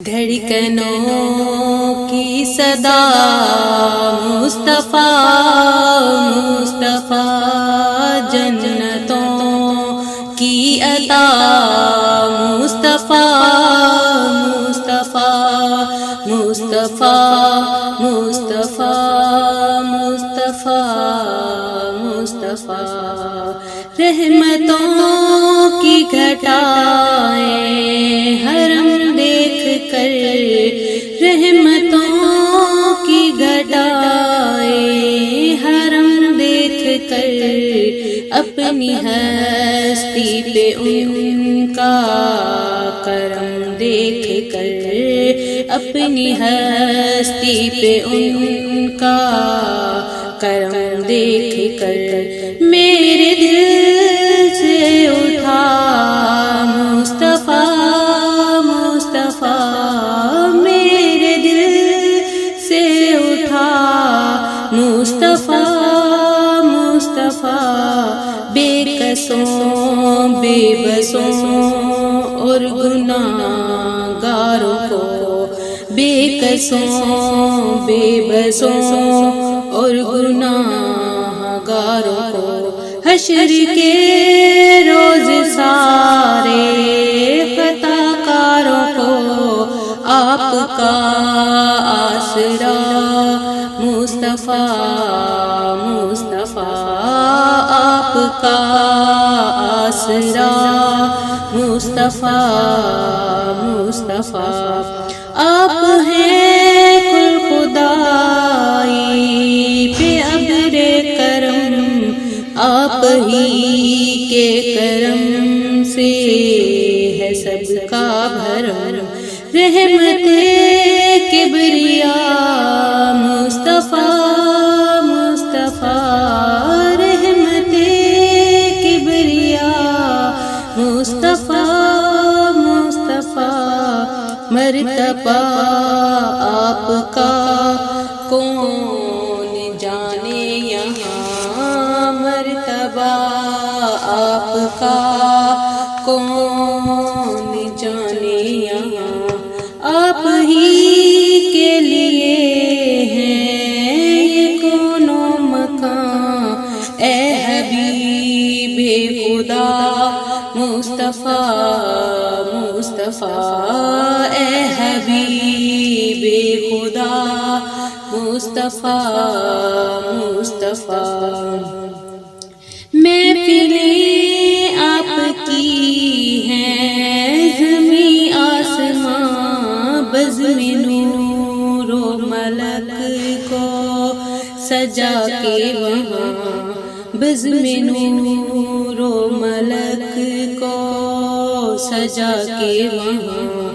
دھڑکنوں کی صدا مصطفیٰ مصطفیٰ، جنتوں کی عطا مصطفیٰ مصطفیٰ مصطفیٰ مصطفیٰ مصطفیٰ مصطفیٰ، رحمتوں کی گھٹائیں حرم دیکھ کر، رحمتوں کی گھٹائیں حرم دیکھ کر، اپنی ہستی پہ ان کا کرم دیکھ کر، اپنی ہستی پہ ان کا کرم دیکھ کر، میرے دل سے اٹھا مصطفیٰ مصطفیٰ، میرے دل سے اٹھا مصطفیٰ مصطفیٰ، بے کسوں بے بسوں اور گناہگاروں کو، بے کسوں بے بسوں اور گناہگاروں کو، حشر کے روز سارے خطا کاروں کو آپ کا آسرا مصطفیٰ مصطفیٰ، آپ کا آسرا مصطفیٰ مصطفیٰ، آپ ہیں کل خدائی پہ ابر کرم، آپ ہی کے کرم سے ہے سب کا بھرم، رحمت کبریا مصطفیٰ مصطفیٰ، رحمت کبریا مصطفیٰ مصطفیٰ، مرتبہ آپ کا کون جانے یہاں، مرتبہ آپ کا کون جانے یہاں، آپ ہی کے لیے ہیں یہ کون و مکان، اے حبیب خدا مصطفیٰ مصطفیٰ، اے حبیب خدا مصطفیٰ مصطفیٰ، محفلیں آپ کی ہیں زمیں آسماں، بزم نور و ملک کو سجا کے وہاں، بزم نور و ملک کو سجا کے وہاں،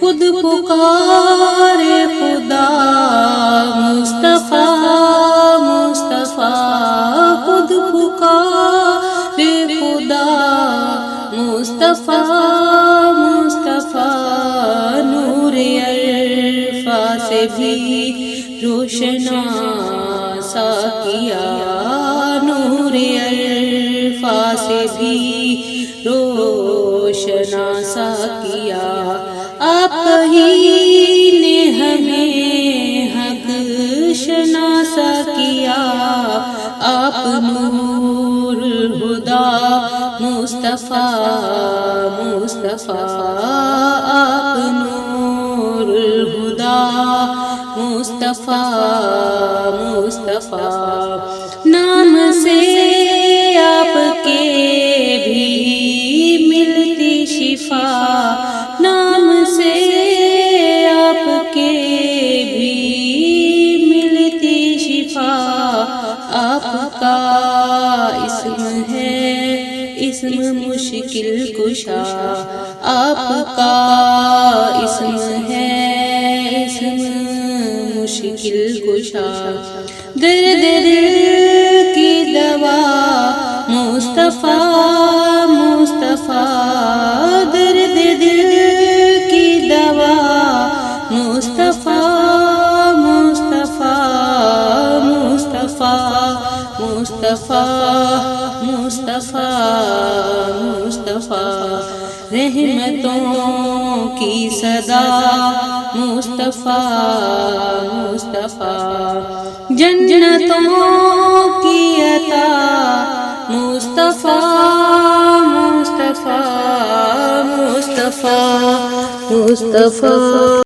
خود پکارے خدا مصطفیٰ مصطفیٰ، خود پکارے خدا مصطفیٰ مصطفیٰ، نور عرفا سے بھی روشنا سا کیا، نور عرفا سے بھی روشنا سا کیا، آپ ہی نے ہمیں حق شناسا کیا، آپ نور الہدیٰ مصطفیٰ مصطفیٰ، آپ نور الہدیٰ مصطفیٰ مصطفیٰ، نام سے آپ کے بھی ملتی شفا، نام سے آپ کے بھی ملتی شفا، آپ کا اسم ہے اسم مشکل کشا، آپ کا اسم ہے اسم مشکل کشا، درد دل کی دوا مصطفیٰ مصطفیٰ، درد دل کی دوا مصطفیٰ مصطفیٰ مصطفیٰ مصطفیٰ مصطفیٰ مصطفیٰ، رحمتوں کی صدا مصطفیٰ مصطفیٰ، جنتوں کی عطا مصطفیٰ مصطفیٰ مصطفیٰ مصطفیٰ۔